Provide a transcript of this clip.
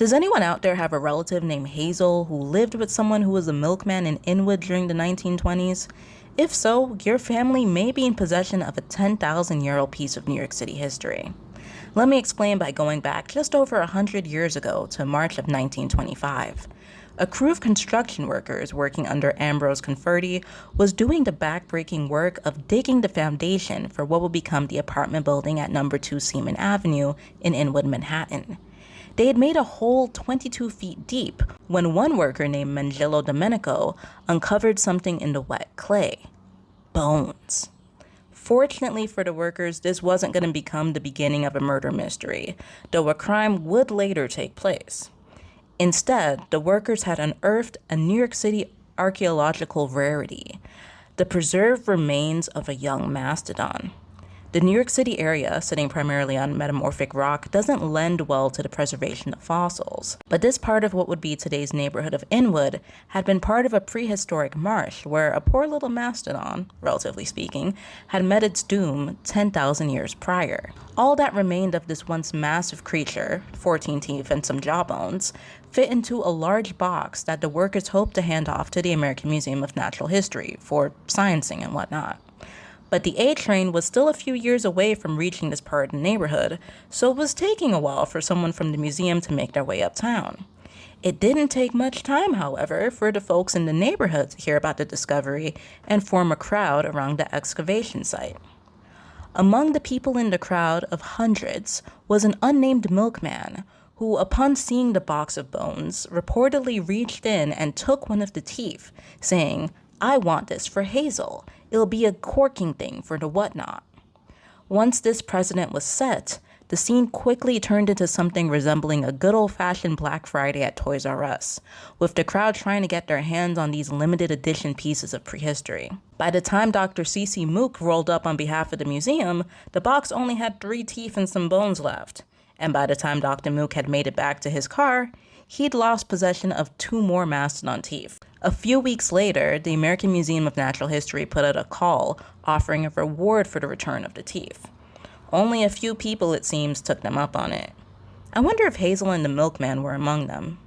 Does anyone out there have a relative named Hazel who lived with someone who was a milkman in Inwood during the 1920s? If so, your family may be in possession of a 10,000-year-old piece of New York City history. Let me explain by going back just over 100 years ago to March of 1925. A crew of construction workers working under Ambrose Conferti was doing the backbreaking work of digging the foundation for what would become the apartment building at number 2 Seaman Avenue in Inwood, Manhattan. They had made a hole 22 feet deep when one worker named Mangelo Domenico uncovered something in the wet clay. Bones. Fortunately for the workers, this wasn't going to become the beginning of a murder mystery, though a crime would later take place. Instead, the workers had unearthed a New York City archaeological rarity, the preserved remains of a young mastodon. The New York City area, sitting primarily on metamorphic rock, doesn't lend well to the preservation of fossils. But this part of what would be today's neighborhood of Inwood had been part of a prehistoric marsh where a poor little mastodon, relatively speaking, had met its doom 10,000 years prior. All that remained of this once massive creature, 14 teeth and some jawbones, fit into a large box that the workers hoped to hand off to the American Museum of Natural History for sciencing and whatnot. But the A train was still a few years away from reaching this part of the neighborhood, so it was taking a while for someone from the museum to make their way uptown. It didn't take much time, however, for the folks in the neighborhood to hear about the discovery and form a crowd around the excavation site. Among the people in the crowd of hundreds was an unnamed milkman who, upon seeing the box of bones, reportedly reached in and took one of the teeth, saying, "I want this for Hazel. It'll be a corking thing for the whatnot." Once this precedent was set, the scene quickly turned into something resembling a good old-fashioned Black Friday at Toys R Us, with the crowd trying to get their hands on these limited edition pieces of prehistory. By the time Dr. C.C. Mook rolled up on behalf of the museum, the box only had 3 teeth and some bones left. And by the time Dr. Mook had made it back to his car, he'd lost possession of 2 more mastodon teeth. A few weeks later, the American Museum of Natural History put out a call offering a reward for the return of the teeth. Only a few people, it seems, took them up on it. I wonder if Hazel and the milkman were among them.